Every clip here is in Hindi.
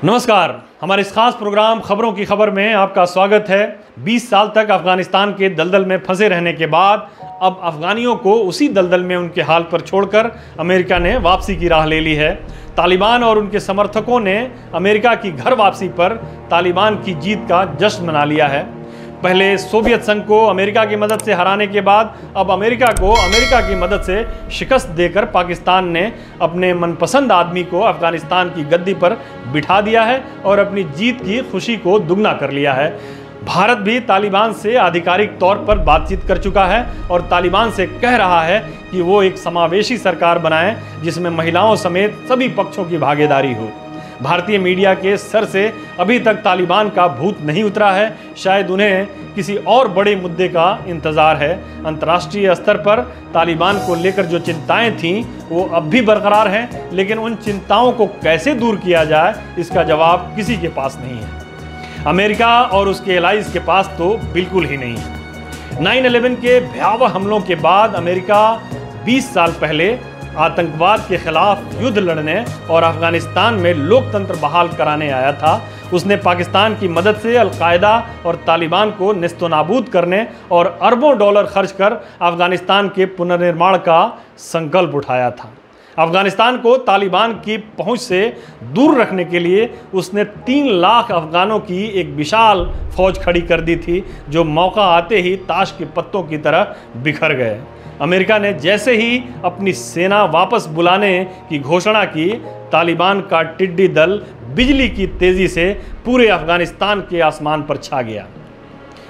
नमस्कार। हमारे इस खास प्रोग्राम खबरों की खबर में आपका स्वागत है। 20 साल तक अफगानिस्तान के दलदल में फंसे रहने के बाद अब अफगानियों को उसी दलदल में उनके हाल पर छोड़कर अमेरिका ने वापसी की राह ले ली है। तालिबान और उनके समर्थकों ने अमेरिका की घर वापसी पर तालिबान की जीत का जश्न मना लिया है। पहले सोवियत संघ को अमेरिका की मदद से हराने के बाद अब अमेरिका को अमेरिका की मदद से शिकस्त देकर पाकिस्तान ने अपने मनपसंद आदमी को अफगानिस्तान की गद्दी पर बिठा दिया है और अपनी जीत की खुशी को दुगना कर लिया है। भारत भी तालिबान से आधिकारिक तौर पर बातचीत कर चुका है और तालिबान से कह रहा है कि वो एक समावेशी सरकार बनाए जिसमें महिलाओं समेत सभी पक्षों की भागीदारी हो। भारतीय मीडिया के सर से अभी तक तालिबान का भूत नहीं उतरा है। शायद उन्हें किसी और बड़े मुद्दे का इंतजार है। अंतर्राष्ट्रीय स्तर पर तालिबान को लेकर जो चिंताएं थीं वो अब भी बरकरार हैं, लेकिन उन चिंताओं को कैसे दूर किया जाए इसका जवाब किसी के पास नहीं है। अमेरिका और उसके एलाइज के पास तो बिल्कुल ही नहीं है। 9/11 के भयावह हमलों के बाद अमेरिका 20 साल पहले आतंकवाद के खिलाफ युद्ध लड़ने और अफगानिस्तान में लोकतंत्र बहाल कराने आया था। उसने पाकिस्तान की मदद से अलकायदा और तालिबान को नेस्तनाबूद करने और अरबों डॉलर खर्च कर अफगानिस्तान के पुनर्निर्माण का संकल्प उठाया था। अफगानिस्तान को तालिबान की पहुंच से दूर रखने के लिए उसने 3 लाख अफगानों की एक विशाल फौज खड़ी कर दी थी, जो मौका आते ही ताश के पत्तों की तरह बिखर गए। अमेरिका ने जैसे ही अपनी सेना वापस बुलाने की घोषणा की, तालिबान का टिड्डी दल बिजली की तेजी से पूरे अफगानिस्तान के आसमान पर छा गया।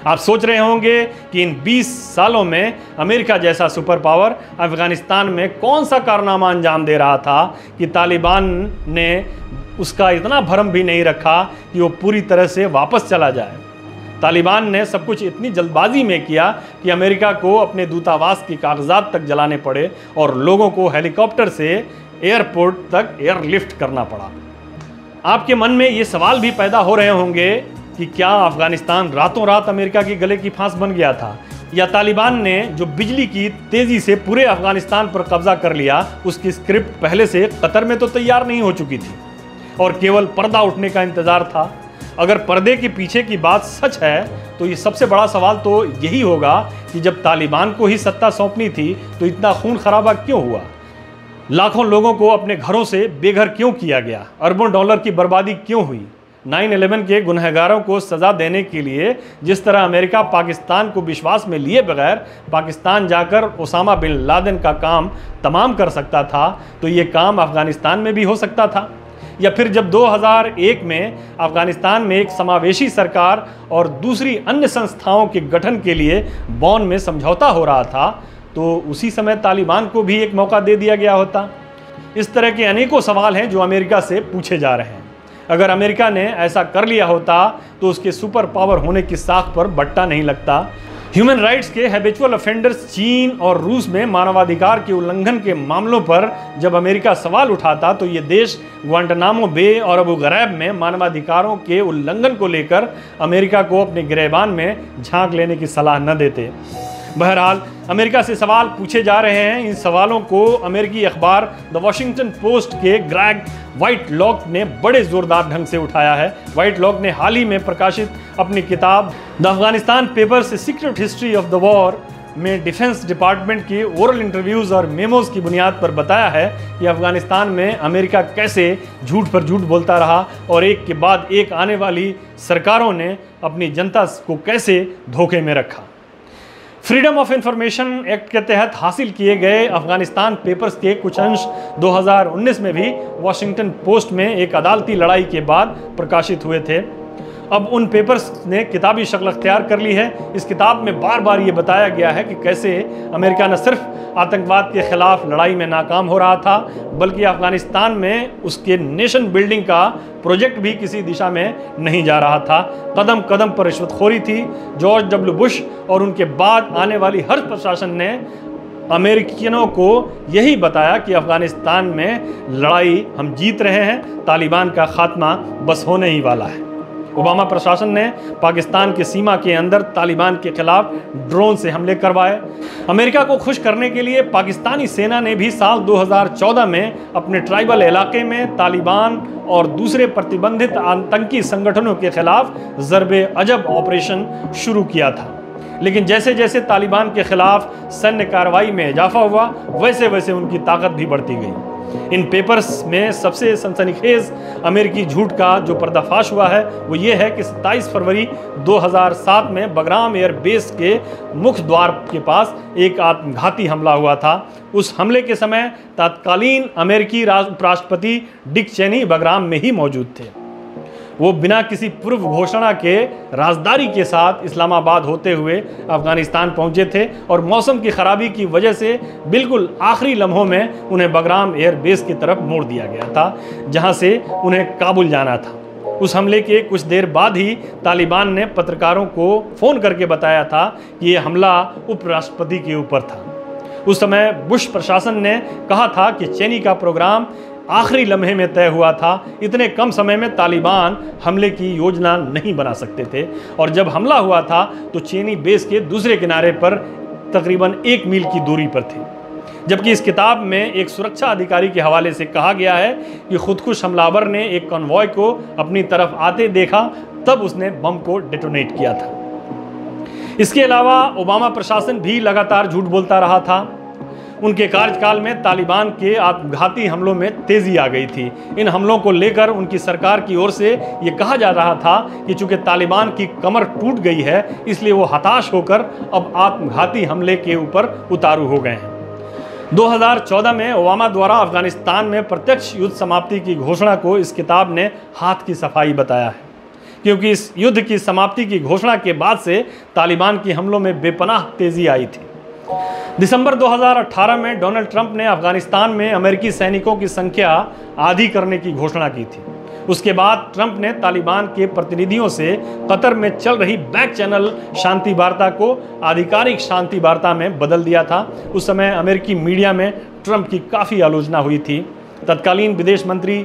आप सोच रहे होंगे कि इन 20 सालों में अमेरिका जैसा सुपर पावर अफगानिस्तान में कौन सा कारनामा अंजाम दे रहा था कि तालिबान ने उसका इतना भरम भी नहीं रखा कि वो पूरी तरह से वापस चला जाए। तालिबान ने सब कुछ इतनी जल्दबाजी में किया कि अमेरिका को अपने दूतावास के कागजात तक जलाने पड़े और लोगों को हेलीकॉप्टर से एयरपोर्ट तक एयरलिफ्ट करना पड़ा। आपके मन में ये सवाल भी पैदा हो रहे होंगे कि क्या अफगानिस्तान रातों रात अमेरिका के गले की फांस बन गया था, या तालिबान ने जो बिजली की तेजी से पूरे अफगानिस्तान पर कब्जा कर लिया उसकी स्क्रिप्ट पहले से कतर में तो तैयार नहीं हो चुकी थी और केवल पर्दा उठने का इंतजार था। अगर पर्दे के पीछे की बात सच है तो ये सबसे बड़ा सवाल तो यही होगा कि जब तालिबान को ही सत्ता सौंपनी थी तो इतना खून खराबा क्यों हुआ, लाखों लोगों को अपने घरों से बेघर क्यों किया गया, अरबों डॉलर की बर्बादी क्यों हुई। 9/11 के गुनहगारों को सजा देने के लिए जिस तरह अमेरिका पाकिस्तान को विश्वास में लिए बगैर पाकिस्तान जाकर ओसामा बिन लादेन का काम तमाम कर सकता था, तो ये काम अफगानिस्तान में भी हो सकता था। या फिर जब 2001 में अफगानिस्तान में एक समावेशी सरकार और दूसरी अन्य संस्थाओं के गठन के लिए बॉन में समझौता हो रहा था, तो उसी समय तालिबान को भी एक मौका दे दिया गया होता। इस तरह के अनेकों सवाल हैं जो अमेरिका से पूछे जा रहे हैं। अगर अमेरिका ने ऐसा कर लिया होता तो उसके सुपर पावर होने की साख पर बट्टा नहीं लगता। ह्यूमन राइट्स के हैबिचुअल ऑफेंडर्स चीन और रूस में मानवाधिकार के उल्लंघन के मामलों पर जब अमेरिका सवाल उठाता तो ये देश ग्वांटानामो बे और अबू गरैब में मानवाधिकारों के उल्लंघन को लेकर अमेरिका को अपने गिरहबान में झांक लेने की सलाह न देते। बहरहाल अमेरिका से सवाल पूछे जा रहे हैं। इन सवालों को अमेरिकी अखबार द वॉशिंगटन पोस्ट के ग्रेग व्हाइटलॉक ने बड़े जोरदार ढंग से उठाया है। व्हाइटलॉक ने हाल ही में प्रकाशित अपनी किताब the Afghanistan papers, a secret history of the war में डिफेंस डिपार्टमेंट की ओरल इंटरव्यूज़ और मेमोज की बुनियाद पर बताया है कि अफगानिस्तान में अमेरिका कैसे झूठ पर झूठ बोलता रहा और एक के बाद एक आने वाली सरकारों ने अपनी जनता को कैसे धोखे में रखा। फ्रीडम ऑफ इंफॉर्मेशन एक्ट के तहत हासिल किए गए अफगानिस्तान पेपर्स के कुछ अंश 2019 में भी वॉशिंगटन पोस्ट में एक अदालती लड़ाई के बाद प्रकाशित हुए थे। अब उन पेपर्स ने किताबी शक्ल अख्तियार कर ली है। इस किताब में बार बार ये बताया गया है कि कैसे अमेरिका न सिर्फ आतंकवाद के खिलाफ लड़ाई में नाकाम हो रहा था, बल्कि अफगानिस्तान में उसके नेशन बिल्डिंग का प्रोजेक्ट भी किसी दिशा में नहीं जा रहा था। कदम कदम पर रिश्वतखोरी थी। जॉर्ज डब्ल्यू बुश और उनके बाद आने वाली हर प्रशासन ने अमेरिकियों को यही बताया कि अफगानिस्तान में लड़ाई हम जीत रहे हैं, तालिबान का खात्मा बस होने ही वाला है। ओबामा प्रशासन ने पाकिस्तान की सीमा के अंदर तालिबान के खिलाफ ड्रोन से हमले करवाए। अमेरिका को खुश करने के लिए पाकिस्तानी सेना ने भी साल 2014 में अपने ट्राइबल इलाके में तालिबान और दूसरे प्रतिबंधित आतंकी संगठनों के खिलाफ ज़रबे अजब ऑपरेशन शुरू किया था। लेकिन जैसे जैसे तालिबान के खिलाफ सैन्य कार्रवाई में इजाफा हुआ, वैसे वैसे उनकी ताकत भी बढ़ती गई। इन पेपर्स में सबसे सनसनीखेज अमेरिकी झूठ का जो पर्दाफाश हुआ है वो ये है कि 27 फरवरी 2007 में बगराम एयर बेस के मुख्य द्वार के पास एक आत्मघाती हमला हुआ था। उस हमले के समय तत्कालीन अमेरिकी उपराष्ट्रपति डिक चेनी बगराम में ही मौजूद थे। वो बिना किसी पूर्व घोषणा के राजदारी के साथ इस्लामाबाद होते हुए अफगानिस्तान पहुंचे थे और मौसम की खराबी की वजह से बिल्कुल आखिरी लम्हों में उन्हें बगराम एयर बेस की तरफ मोड़ दिया गया था, जहां से उन्हें काबुल जाना था। उस हमले के कुछ देर बाद ही तालिबान ने पत्रकारों को फ़ोन करके बताया था कि यह हमला उपराष्ट्रपति के ऊपर था। उस समय बुश प्रशासन ने कहा था कि चेनी का प्रोग्राम आखिरी लम्हे में तय हुआ था। इतने कम समय में तालिबान हमले की योजना नहीं बना सकते थे और जब हमला हुआ था तो चेनी बेस के दूसरे किनारे पर तकरीबन 1 मील की दूरी पर थे। जबकि इस किताब में एक सुरक्षा अधिकारी के हवाले से कहा गया है कि खुदकुश हमलावर ने एक कॉन्वॉय को अपनी तरफ आते देखा, तब उसने बम को डेटोनेट किया था। इसके अलावा ओबामा प्रशासन भी लगातार झूठ बोलता रहा था। उनके कार्यकाल में तालिबान के आत्मघाती हमलों में तेजी आ गई थी। इन हमलों को लेकर उनकी सरकार की ओर से ये कहा जा रहा था कि चूंकि तालिबान की कमर टूट गई है, इसलिए वो हताश होकर अब आत्मघाती हमले के ऊपर उतारू हो गए हैं। 2014 में ओबामा द्वारा अफगानिस्तान में प्रत्यक्ष युद्ध समाप्ति की घोषणा को इस किताब ने हाथ की सफाई बताया है, क्योंकि इस युद्ध की समाप्ति की घोषणा के बाद से तालिबान के हमलों में बेपनाह तेजी आई थी। दिसंबर 2018 में डोनाल्ड ट्रंप ने अफगानिस्तान में अमेरिकी सैनिकों की संख्या आधी करने की घोषणा की थी। उसके बाद ट्रंप ने तालिबान के प्रतिनिधियों से कतर में चल रही बैक चैनल शांति वार्ता को आधिकारिक शांति वार्ता में बदल दिया था। उस समय अमेरिकी मीडिया में ट्रंप की काफ़ी आलोचना हुई थी। तत्कालीन विदेश मंत्री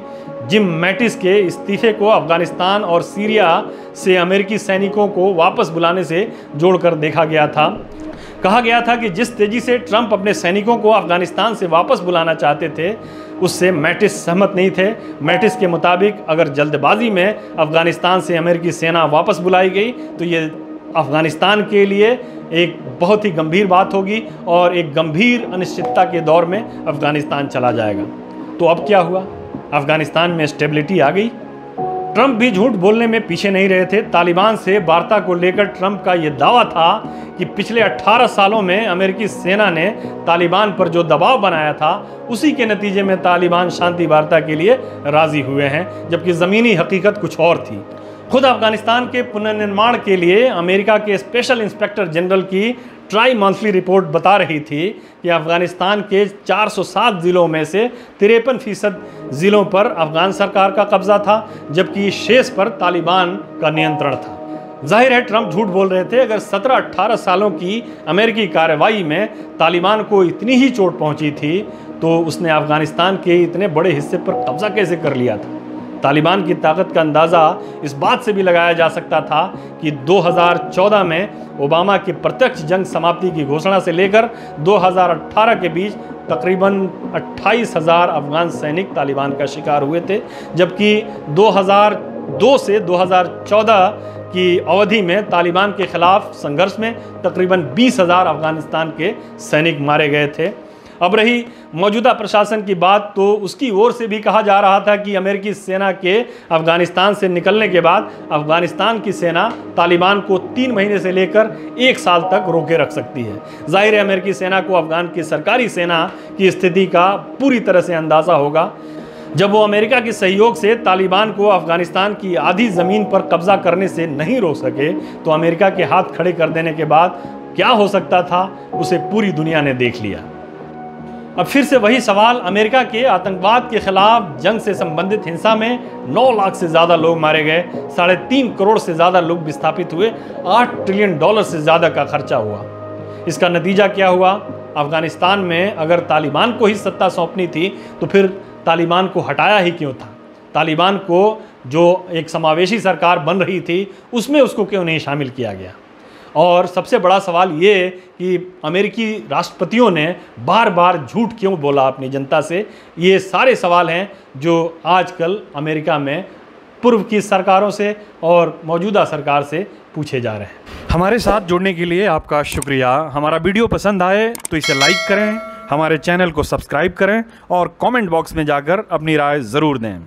जिम मैटिस के इस्तीफे को अफगानिस्तान और सीरिया से अमेरिकी सैनिकों को वापस बुलाने से जोड़कर देखा गया था। कहा गया था कि जिस तेजी से ट्रंप अपने सैनिकों को अफगानिस्तान से वापस बुलाना चाहते थे, उससे मैटिस सहमत नहीं थे। मैटिस के मुताबिक अगर जल्दबाजी में अफगानिस्तान से अमेरिकी सेना वापस बुलाई गई तो ये अफगानिस्तान के लिए एक बहुत ही गंभीर बात होगी और एक गंभीर अनिश्चितता के दौर में अफगानिस्तान चला जाएगा। तो अब क्या हुआ? अफगानिस्तान में स्टेबिलिटी आ गई। ट्रंप भी झूठ बोलने में पीछे नहीं रहे थे। तालिबान से वार्ता को लेकर ट्रंप का यह दावा था कि पिछले 18 सालों में अमेरिकी सेना ने तालिबान पर जो दबाव बनाया था, उसी के नतीजे में तालिबान शांति वार्ता के लिए राजी हुए हैं, जबकि ज़मीनी हकीकत कुछ और थी। खुद अफगानिस्तान के पुनर्निर्माण के लिए अमेरिका के स्पेशल इंस्पेक्टर जनरल की ट्राई मंथली रिपोर्ट बता रही थी कि अफगानिस्तान के 407 ज़िलों में से 53% ज़िलों पर अफगान सरकार का कब्जा था, जबकि शेष पर तालिबान का नियंत्रण था। जाहिर है ट्रंप झूठ बोल रहे थे। अगर 17-18 सालों की अमेरिकी कार्रवाई में तालिबान को इतनी ही चोट पहुंची थी तो उसने अफगानिस्तान के इतने बड़े हिस्से पर कब्जा कैसे कर लिया था? तालिबान की ताकत का अंदाज़ा इस बात से भी लगाया जा सकता था कि 2014 में ओबामा की प्रत्यक्ष जंग समाप्ति की घोषणा से लेकर 2018 के बीच तकरीबन 28,000 अफगान सैनिक तालिबान का शिकार हुए थे, जबकि 2002 से 2014 की अवधि में तालिबान के खिलाफ संघर्ष में तकरीबन 20,000 अफगानिस्तान के सैनिक मारे गए थे। अब रही मौजूदा प्रशासन की बात, तो उसकी ओर से भी कहा जा रहा था कि अमेरिकी सेना के अफगानिस्तान से निकलने के बाद अफगानिस्तान की सेना तालिबान को 3 महीने से लेकर 1 साल तक रोके रख सकती है। जाहिर है अमेरिकी सेना को अफगान की सरकारी सेना की स्थिति का पूरी तरह से अंदाज़ा होगा। जब वो अमेरिका के सहयोग से तालिबान को अफगानिस्तान की आधी ज़मीन पर कब्जा करने से नहीं रोक सके, तो अमेरिका के हाथ खड़े कर देने के बाद क्या हो सकता था, उसे पूरी दुनिया ने देख लिया। अब फिर से वही सवाल, अमेरिका के आतंकवाद के खिलाफ जंग से संबंधित हिंसा में 9 लाख से ज़्यादा लोग मारे गए, 3.5 करोड़ से ज़्यादा लोग विस्थापित हुए, $8 ट्रिलियन से ज़्यादा का खर्चा हुआ। इसका नतीजा क्या हुआ? अफगानिस्तान में अगर तालिबान को ही सत्ता सौंपनी थी तो फिर तालिबान को हटाया ही क्यों था? तालिबान को जो एक समावेशी सरकार बन रही थी उसमें उसको क्यों नहीं शामिल किया गया। और सबसे बड़ा सवाल ये कि अमेरिकी राष्ट्रपतियों ने बार बार झूठ क्यों बोला अपनी जनता से। ये सारे सवाल हैं जो आजकल अमेरिका में पूर्व की सरकारों से और मौजूदा सरकार से पूछे जा रहे हैं। हमारे साथ जुड़ने के लिए आपका शुक्रिया। हमारा वीडियो पसंद आए तो इसे लाइक करें, हमारे चैनल को सब्सक्राइब करें और कमेंट बॉक्स में जाकर अपनी राय ज़रूर दें।